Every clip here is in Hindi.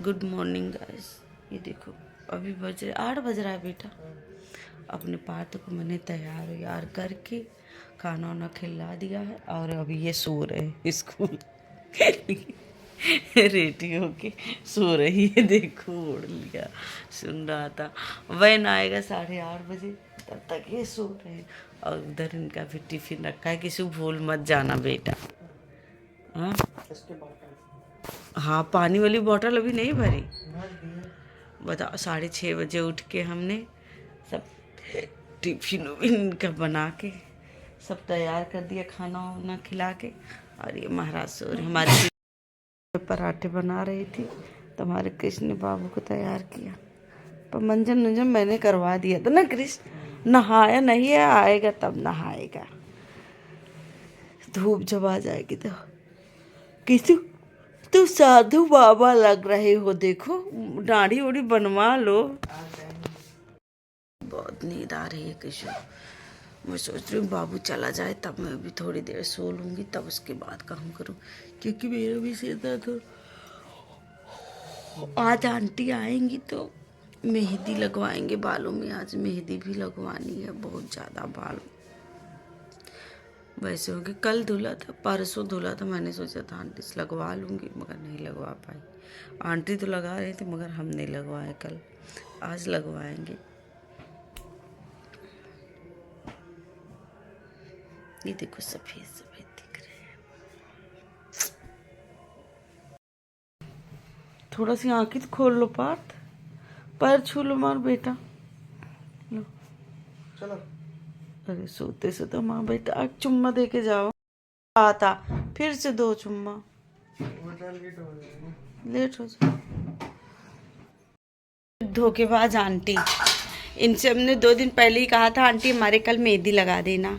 Good morning guys. ये देखो अभी बज रहे 8 बज रहा है बेटा। अपने पार्थ को मैंने तैयार यार करके खाना वाना खिला दिया है और अभी ये सो रहे स्कूल रेडी होके सो रही है। देखो ओढ़ लिया, सुन रहा था वैन आएगा 8:30 बजे, तब तक ये सो रहे। और उधर इनका भी टिफिन रखा है, किसी भूल मत जाना बेटा। हाँ हाँ, पानी वाली बोतल अभी नहीं भरी। बताओ 6:30 बजे उठ के हमने सब टिफिन उफिन का बना के सब तैयार कर दिया, खाना वाना खिला के। और ये महाराज सो रहे। हमारे पराठे बना रही थी तो हमारे कृष्ण ने बाबू को तैयार किया, पर मंजन वंजन मैंने करवा दिया था ना। कृष्ण नहाया नहीं है, आएगा तब नहाएगा, धूप जब आ जाएगी तो। किसी तू साधु बाबा लग रहे हो, देखो दाढ़ी उड़ी बनवा लो। बहुत नींद आ रही है किशोर। मैं सोच रही हूँ बाबू चला जाए तब मैं भी थोड़ी देर सो लूँगी, तब उसके बाद काम करूँ, क्योंकि मेरा भी सिर दर्द हो। आज आंटी आएंगी तो मेहंदी लगवाएंगे बालों में। आज मेहंदी भी लगवानी है, बहुत ज़्यादा बाल वैसे हो गए। कल धुला था, परसों धुला था। मैंने सोचा था आंटी से लगवा लूँगी, मगर नहीं लगवा पाई। आंटी तो लगा रहे थे मगर हम नहीं लगवाए कल, आज लगवाएंगे। ये देखो सफेद सफेद दिख रहे हैं। थोड़ा सी आंखें तो खोल लो पार्थ, पैर छू लो मार बेटा। लो चलो। अरे सोते से तो माँ बेटा एक चुम्मा दे के जाओ। आता फिर से 2 चुम्मा। लेट हो जाए। धोखेबाज आंटी, इनसे हमने 2 दिन पहले ही कहा था आंटी हमारे कल मेहंदी लगा देना,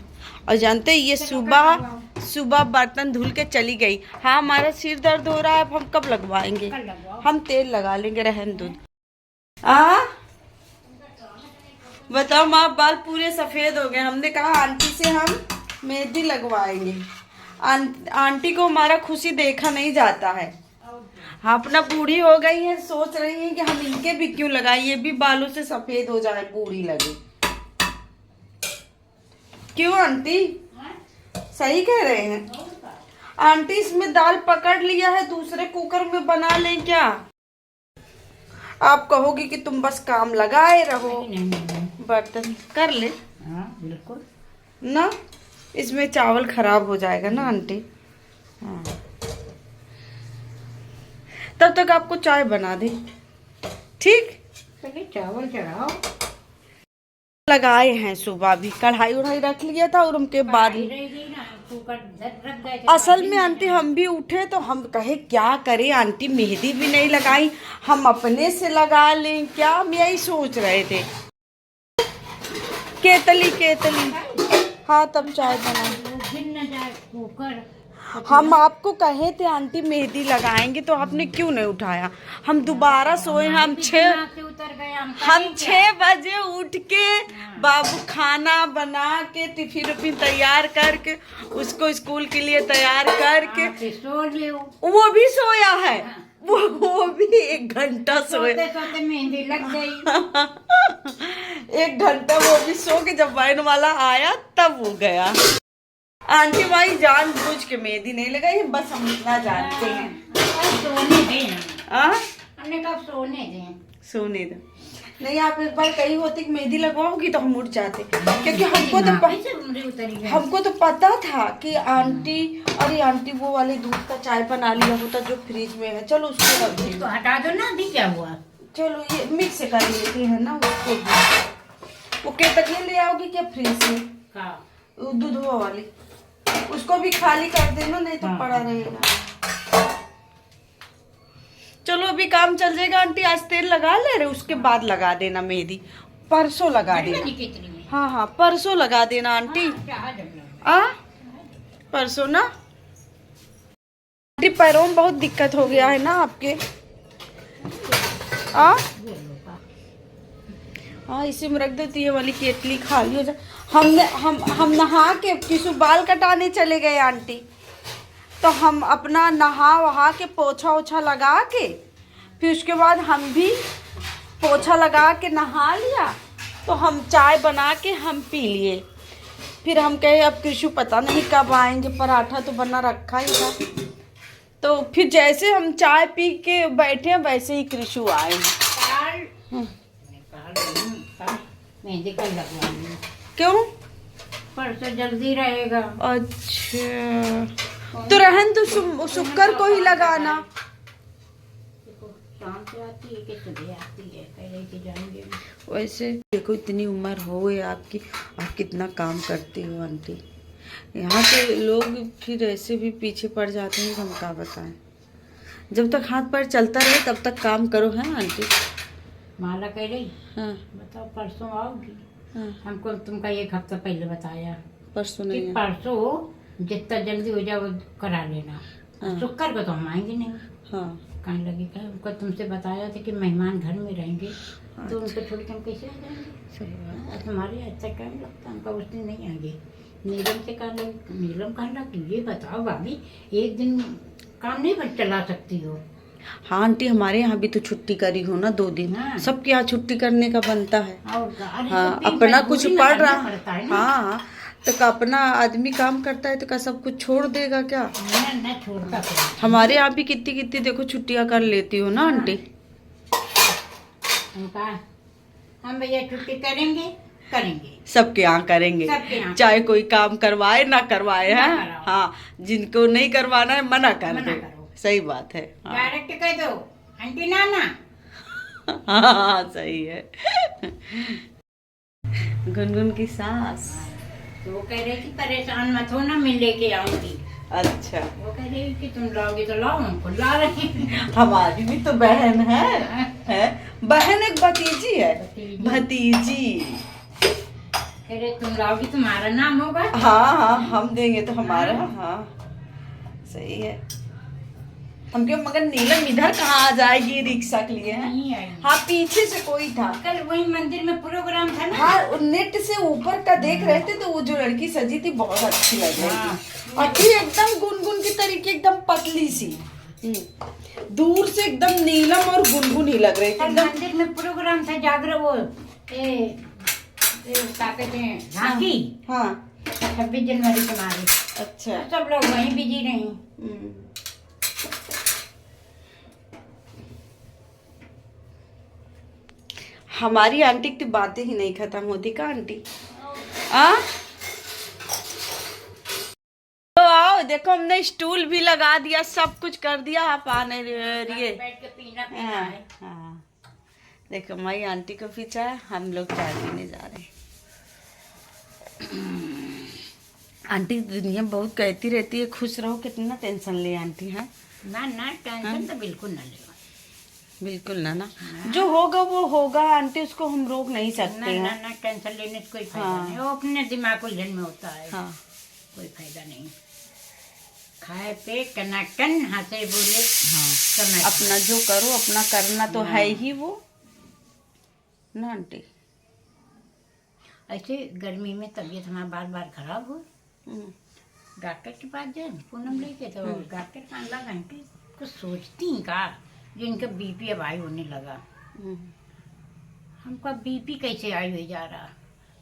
और जानते ये सुबह बर्तन धुल के चली गई। हाँ हमारा सिर दर्द हो रहा है, अब हम कब लगवाएंगे? हम तेल लगा लेंगे, रहम दूध। बताओ माँ, बाल पूरे सफेद हो गए। हमने कहा आंटी से हम मेहंदी लगवाएंगे। आंटी को हमारा खुशी देखा नहीं जाता है। हाँ अपना बूढ़ी हो गई है, सोच रही है कि हम इनके भी क्यों लगाए, ये भी बालों से सफेद हो जाए, बूढ़ी लगे। क्यों आंटी? सही कह रहे हैं आंटी। इसमें दाल पकड़ लिया है, दूसरे कुकर में बना लें क्या? आप कहोगी कि तुम बस काम लगाए रहो। नहीं। बर्तन कर ले। हाँ बिल्कुल ना, इसमें चावल खराब हो जाएगा ना आंटी। हाँ तब तक आपको चाय बना दे, ठीक? पहले चावल चढ़ाओ। लगाए हैं सुबह भी, कढ़ाई उढ़ाई रख लिया था और उनके बाद असल में आंटी हम भी उठे तो हम कहे क्या करें आंटी, मेहंदी भी नहीं लगाई, हम अपने से लगा लें क्या? हम यही सोच रहे थे। केतली हाँ तब चाय बना। हम आपको कहे थे आंटी मेहंदी लगाएंगे तो आपने क्यों नहीं उठाया? हम दोबारा सोए। हम 6 बजे उठ के बाबू खाना बना के टिफिन उफिन तैयार करके उसको स्कूल के लिए तैयार करके वो भी सोया है। वो भी 1 घंटा सोया, मेहंदी लग गई। 1 घंटा वो भी सो के जब वाइन वाला आया तब वो गया। आंटी भाई जान बुझ के मेहंदी नहीं लगाई, बस हम इतना जानते हैं। सोने दें। हमने कब सोने दे। नहीं आप एक बार कही होती कि मेहंदी लगवाओगी तो हम उठ जाते, क्योंकि हमको तो पता था कि आंटी, अरे आंटी वो वाले दूध का चाय बना लिया होता जो फ्रिज में है। चलो उसको रख दो, हटा दो ना। अभी क्या हुआ? चलो ये मिक्स कर लेते हैं ना उसको भी। वो केतली ले आओगी क्या फ्रिज से? दूधवा वाली, उसको भी खाली कर देना, नहीं तो पड़ा रहेगा। चलो अभी काम चल जाएगा आंटी। आज तेल लगा ले रहे, उसके बाद लगा देना मेहंदी। परसों लगा देना। हाँ परसों लगा देना आंटी। परसों ना आंटी, पैरों में बहुत दिक्कत हो गया है ना आपके। हाँ इसी में रख देती है वाली केतली खाली हो जाए। हम नहा के किसी बाल कटाने चले गए आंटी, तो हम अपना नहा वहा के पोछा ओछा लगा के फिर उसके बाद हम भी पोछा लगा के नहा लिया, तो हम चाय बना के हम पी लिए। फिर हम कहे अब कृषु पता नहीं कब आएंगे, पराठा तो बना रखा ही था। तो फिर जैसे हम चाय पी के बैठे वैसे ही कृषु आए। मेहंदी कल लगवानी। क्यों? परसों जल्दी रहेगा। अच्छा, तो रहन तो शुक्र को ही लगाना। शाम से आती है कि सुबह आती है, पहले की जाएंगे। वैसे देखो इतनी उम्र हो गई आपकी, आप कितना काम करती हो आंटी। यहाँ के लोग फिर ऐसे भी पीछे पड़ जाते हैं, हम क्या बताएं। जब तक हाथ पैर चलता रहे तब तक काम करो, है आंटी। माला कह रही, हाँ बताओ परसों आओगी? हाँ, हमको तुमका एक हफ्ता पहले बताया परसों कि नहीं है। परसों जितना जल्दी हो जाए वो करा लेना। हाँ। शुक्र को तो हम आएंगे नहीं। हाँ कहने लगी क्या उनको तुमसे बताया था कि मेहमान घर में रहेंगे, तो उनको छोड़ के हम कैसे आ जाएंगे? सही बात। और तुम्हारे अच्छा टाइम लगता, हमका उस दिन नहीं आएंगे। नीलम से कहने लगी, नीलम कहने लगी ये बताओ भाभी, एक दिन काम नहीं चला सकती हो? हाँ आंटी, हमारे यहाँ भी तो छुट्टी करी हो ना 2 दिन। हाँ। सबके यहाँ छुट्टी करने का बनता है। और अरे हाँ, तो भी अपना कुछ मजबूरी में पड़ करना रहा पड़ता है ना। हाँ, तो का अपना आदमी काम करता है तो का सब कुछ छोड़ देगा क्या? ना छोड़ता कोई। हमारे यहाँ भी कितनी कितनी देखो छुट्टियाँ कर लेती हो ना आंटी। हम कहा हम भैया छुट्टी करेंगे करेंगे, सबके यहाँ करेंगे, सबके यहाँ चाहे कोई काम करवाए ना करवाए, ना है कराओ। हाँ, जिनको नहीं करवाना है मना कर मना दे। करो। सही बात है। हाँ डायरेक्ट कह दो आंटी नाना। हाँ सही है। गुनगुन की सास तो वो कह रही थी परेशान मत हो ना, मैं लेके आऊंगी। अच्छा, वो कह रही कि तुम लाओगे तो लाओ, हमको ला रहे हैं। हमारी भी तो बहन है बहन, एक भतीजी है। भतीजी कह रहे तुम लाओगी तुम्हारा नाम होगा। हाँ हाँ, हम देंगे तो हमारा। हाँ सही है। हम क्यों मगर नीलम इधर कहाँ आ जाएगी रिक्शा के लिए? है नहीं आएगी। हाँ, पीछे से कोई था। कल वही मंदिर में प्रोग्राम था ना। हाँ, नेट से ऊपर का देख रहे थे तो वो जो लड़की सजी थी बहुत अच्छी लग रही हाँ। थी। अच्छी एकदम गुनगुन की तरीके, एकदम पतली सी। दूर से एकदम नीलम और गुनगुन ही लग रही थी कल एकदम। मंदिर में प्रोग्राम था जागरण, वो क्या कहते हैं झांकी। हाँ 26 जनवरी तुम्हारी। अच्छा। सब लोग वहीं बिजी रही। हमारी आंटी की बातें ही नहीं खत्म होती का आंटी। आ तो आओ, देखो हमने स्टूल भी लगा दिया, सब कुछ कर दिया, आप आने रहिए। बैठ के पीना पीना हाँ है। हाँ, देखो हमारी आंटी को पीछा है, हम लोग चाय पीने जा रहे हैं। आंटी दुनिया बहुत कहती रहती है खुश रहो, कितना टेंशन ले आंटी है ना ना टेंशन तो बिल्कुल ना ले। बिल्कुल ना, जो होगा वो होगा आंटी, उसको हम रोक नहीं सकते ना हैं। ना ना टेंशन लेने से कोई फायदा हाँ। नहीं, वो अपने दिमाग उलझन में होता है। हाँ कोई फायदा नहीं। खाए पे कनाकन हंसे बोले। हाँ, समय अपना जो करो, अपना करना तो है ही वो ना आंटी। ऐसे गर्मी में तबीयत हमारा बार बार खराब हो, डॉक्टर के पास जाए पूनम लेके, तो डॉक्टर कहने लगा आंटी कुछ सोचती का जो इनका बीपी अब हाई होने लगा। हमको बीपी कैसे हाई हो जा रहा?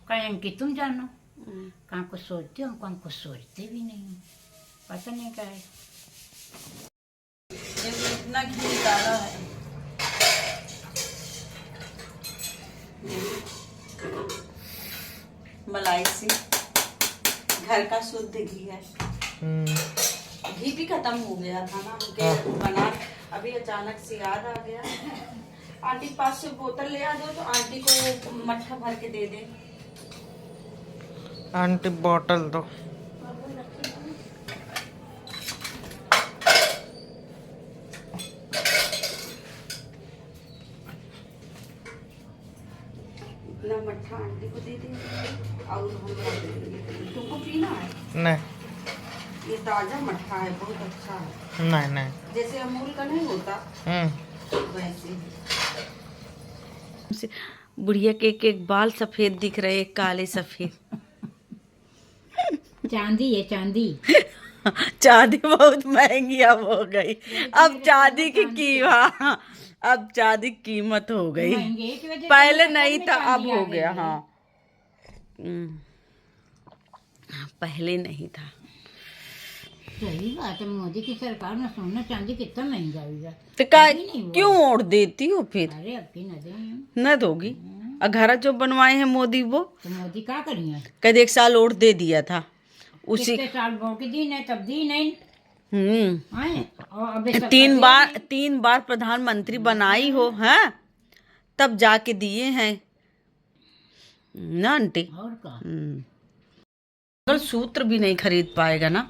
कहें कि तुम जानो। कहाँ कुछ सोचते हो? हमको हम कुछ सोचते भी नहीं, पता नहीं क्या है। इतना घी निकाला है। मलाई से घर का शुद्ध घी है। घी भी खत्म हो गया था ना उनके बना, अभी अचानक से याद आ गया। आंटी के पास से बोतल ले आ जाओ तो आंटी को मट्ठा भर के दे दे। आंटी बोतल दो। इतना मट्ठा आंटी को दे दे और हम दे देंगे। तुमको पीना है? नहीं ये ताजा मट्ठा है, बहुत अच्छा है। नहीं नहीं। जैसे अमूल का नहीं होता वैसे। बुढ़िया के एक बाल सफेद दिख रहे, एक काले सफेद। चांदी है चांदी। चांदी बहुत महंगी अब हो गई, अब चांदी की कीमत, अब ज्यादा कीमत हो गई, महंगे की वजह से पहले फसल नहीं में था चांदी अब आ हो गई गया। है। हाँ पहले नहीं था। सही बात है, मोदी की सरकार में सोना चांदी कितना महंगा हुआ। तो का अभी नहीं हुआ। क्यों ओढ़ देती हो फिर? अरे अब की न दें, न दोगी? और घर जो बनवाए हैं मोदी वो तो मोदी क्या करिए? कद 1 साल और दे दिया था उसी। कितने साल भोग के दी नहीं, तब दी नहीं। आए, और अबे सब तीन दे बार रहे। 3 बार प्रधानमंत्री बनाई हो हैं, तब जाके दिए हैं ना आंटी। और का अगर सूत्र भी नहीं खरीद पाएगा ना,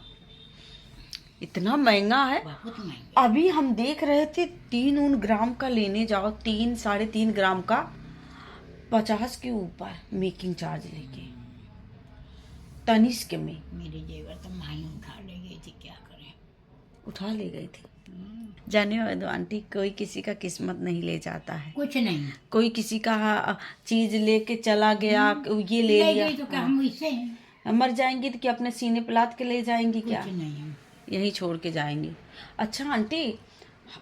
इतना महंगा है। बहुत महंगा। अभी हम देख रहे थे 3 ग्राम का लेने जाओ, 3-3.5 ग्राम का 50 के ऊपर मेकिंग चार्ज लेके तनिष्क में। मेरे जेवर तो माई उठा ले गई थी, क्या करें। उठा ले गई थी। जाने वाले दो आंटी, कोई किसी का किस्मत नहीं ले जाता है। कुछ नहीं कोई किसी का चीज लेके चला गया, ये ले लिया। गई तो क्या हम इससे हैं? मर जाएंगी तो क्या अपने सीने पे लाद के ले जाएंगी? क्या कुछ नहीं। यहीं छोड़ के जाएंगी? अच्छा आंटी,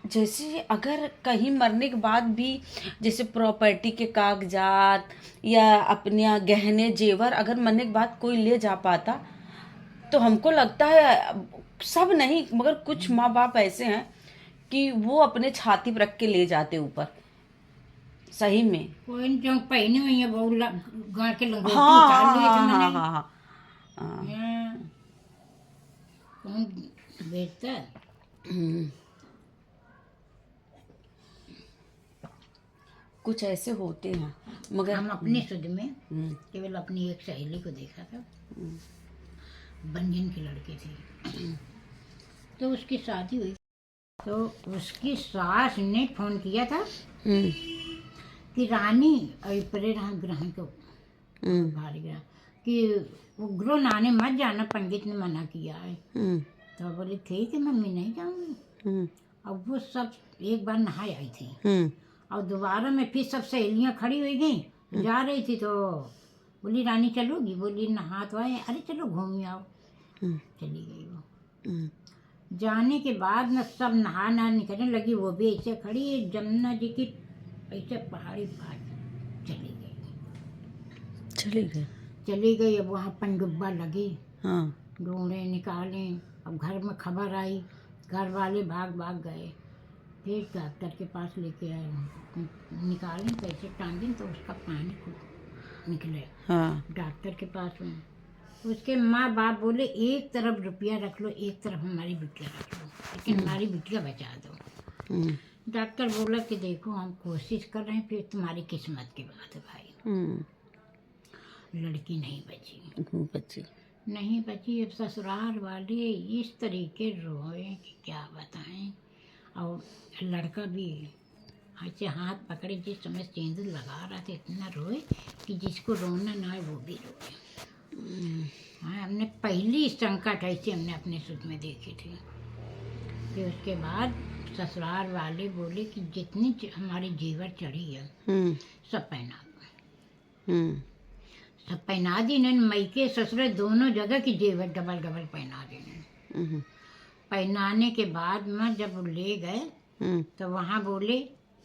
जैसे अगर कहीं मरने के बाद भी जैसे प्रॉपर्टी के कागजात या अपने गहने जेवर अगर मरने के बाद कोई ले जा पाता, तो हमको लगता है, सब नहीं मगर कुछ माँ बाप ऐसे हैं कि वो अपने छाती पर रख के ले जाते ऊपर। सही में। कोई जो पहने हुई है वो गाड़ के लंगोटी हाँ उतार लिए थे हाँ मैंने। हाँ हाँ हाँ। हाँ। कौन बेचता है? कुछ ऐसे होते हैं मगर हम अपने शुद्ध में केवल अपनी एक सहेली को देखा था, बंजन की लड़की थी, तो उसकी शादी हुई, तो उसकी सास ने फोन किया था कि रानी परे राम ग्रहण को भारी ग्रहण कि उग्रो नाने मत जाना, पंडित ने मना किया है। तो बोली ठीक है मम्मी नहीं जाऊंगी। अब वो सब एक बार नहा आई थी और दोबारा में फिर सब सहेलियां खड़ी हुई गई, जा रही थी, तो बोली रानी चलोगी? बोली नहा तो आए, अरे चलो घूम आओ। चली गई वो। जाने के बाद न सब नहा निकलने लगी, वो भी ऐसे खड़ी है जमुना जी की ऐसे पहाड़ी पार चली गई। अब वहाँ पनडुब्बा लगी, ढूंढे निकाले, अब घर में खबर आई, घर वाले भाग गए, फिर डॉक्टर के पास लेके आए, निकालें कैसे टांगे तो उसका पानी खूब निकले। डॉक्टर के पास में उसके माँ बाप बोले एक तरफ रुपया रख लो, एक तरफ हमारी बिटिया रख लो, लेकिन हमारी बिटिया बचा दो। डॉक्टर बोला कि देखो हम कोशिश कर रहे हैं, फिर तुम्हारी किस्मत की बात है भाई। लड़की नहीं बची। नहीं बची। अब ससुराल वाले इस तरीके रोए कि क्या बताएं, और लड़का भी ऐसे हाथ पकड़े, जिस समय सिंदूर लगा रहा था इतना रोए कि जिसको रोना ना है वो भी रोए। हाँ, हमने पहली संकट ऐसी हमने अपने सुध में देखी थी। फिर उसके बाद ससुराल वाले बोले कि जितनी हमारी जेवर चढ़ी है सब पहना दो। सब पहना दी ने, मैके ससुरे दोनों जगह की जेवर डबल पहना दी। पहनाने के बाद में जब वो ले गए तो वहाँ बोले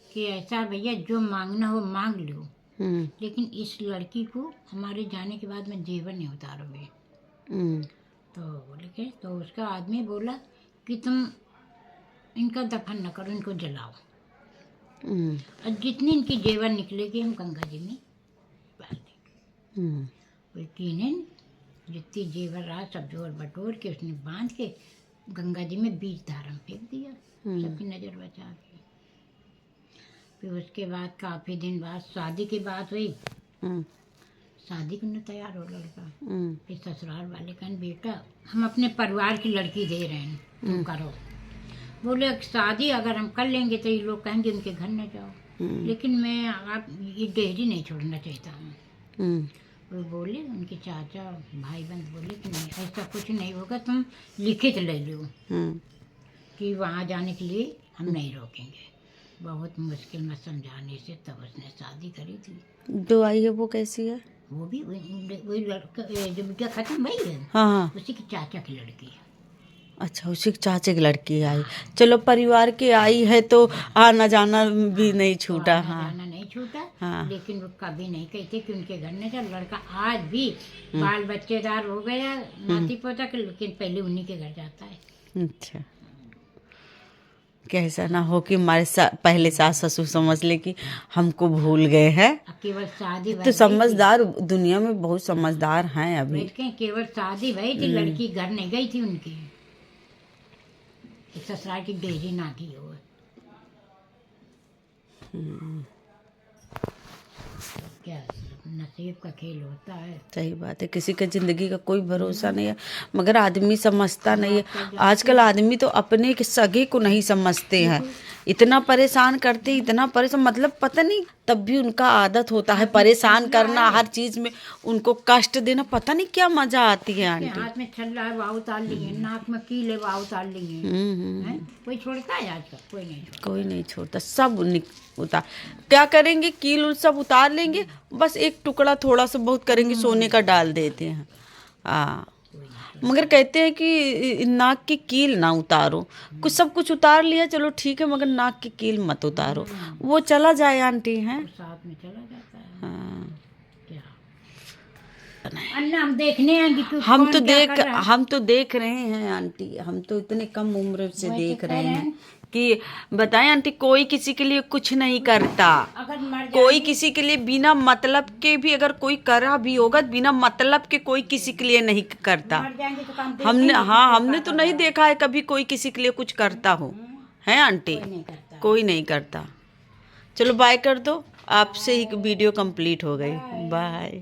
कि ऐसा भैया जो मांगना हो मांग लो, लेकिन इस लड़की को हमारे जाने के बाद में जेवर नहीं उतारोगे। तो बोले कि तो उसका आदमी बोला कि तुम इनका दफन न करो, इनको जलाओ, और जितनी इनकी जेवर निकलेगी हम गंगा जी में डाल देंगे। यकीनन जितनी जेवर रहा सब जोड़ बटोर के उसने बांध के गंगा जी में बीज धारा में फेंक दिया, सबकी नज़र बचा के। फिर उसके बाद काफ़ी दिन बाद शादी की बात हुई। शादी करने तैयार हो लड़का। फिर ससुराल वाले कहने बेटा हम अपने परिवार की लड़की दे रहे हैं, तुम करो। बोले शादी अगर हम कर लेंगे तो ये लोग कहेंगे उनके घर न जाओ, लेकिन मैं आप ये डेयरी नहीं छोड़ना चाहता हूँ। वो बोले उनके चाचा भाई बंद बोले कि नहीं ऐसा कुछ नहीं होगा, तुम लिखित ले लो कि वहाँ जाने के लिए हम नहीं रोकेंगे। बहुत मुश्किल में समझाने से तब उसने शादी करी थी। जो आई है वो कैसी है? वो भी वही लड़का जो बिटिया खत्म भई है, हाँ। उसी के चाचा की लड़की है। अच्छा, उसी के चाचे की लड़की आई। चलो परिवार की आई है तो आना जाना भी नहीं छूटा। आना हाँ जाना नहीं छूटा। हाँ। लेकिन वो कभी नहीं कहते कि उनके घर न चल। लड़का आज भी बाल बच्चेदार हो गया नाती पोता के, लेकिन पहले उन्हीं के घर जाता है। अच्छा, कैसा ना हो कि हमारे पहले सास ससुर समझ ले कि हमको भूल गए हैं। अब केवल शादी तो समझदार दुनिया में बहुत समझदार हैं अभी। केवल शादी भई थी, लड़की घर नहीं गई थी उनकी। ससुराल की डेरी ना की हो। क्या नसीब का खेल होता है। सही बात है, किसी का जिंदगी का कोई भरोसा नहीं है, मगर आदमी समझता नहीं है। आजकल आदमी तो अपने के सगे को नहीं समझते हैं, इतना परेशान करते हैं, इतना परेशान, मतलब पता नहीं, तब भी उनका आदत होता है परेशान करना, हर चीज में उनको कष्ट देना। पता नहीं क्या मजा आती है आंटी। हाथ में छल्ला है वाह उतार लिए, नाक में कील है वाह उतार लिए। कोई छोड़ता है आजकल? कोई नहीं छोड़ता। कोई नहीं छोड़ता, सब उतार क्या करेंगे, कील उल सब उतार लेंगे, बस एक टुकड़ा थोड़ा सा बहुत करेंगे सोने का डाल देते हैं। मगर कहते हैं कि नाक की कील ना उतारो। कुछ सब कुछ उतार लिया चलो ठीक है, मगर नाक की कील मत उतारो, वो चला जाए आंटी हैं। साथ में चला जाता है। हाँ, अन्ना हम देखने आएंगे कि हम तो देख रहे हैं आंटी, हम तो इतने कम उम्र से देख रहे हैं कि बताएं आंटी, कोई किसी के लिए कुछ नहीं करता। अगर मर कोई किसी के लिए बिना मतलब के भी अगर कोई करा भी होगा, बिना मतलब के कोई किसी के लिए नहीं करता। जाएंगे तो काम हमने तो नहीं देखा है कभी कोई किसी के लिए कुछ करता हो, है आंटी? कोई नहीं करता। चलो बाय कर दो, आपसे ही वीडियो कंप्लीट हो गई। बाय।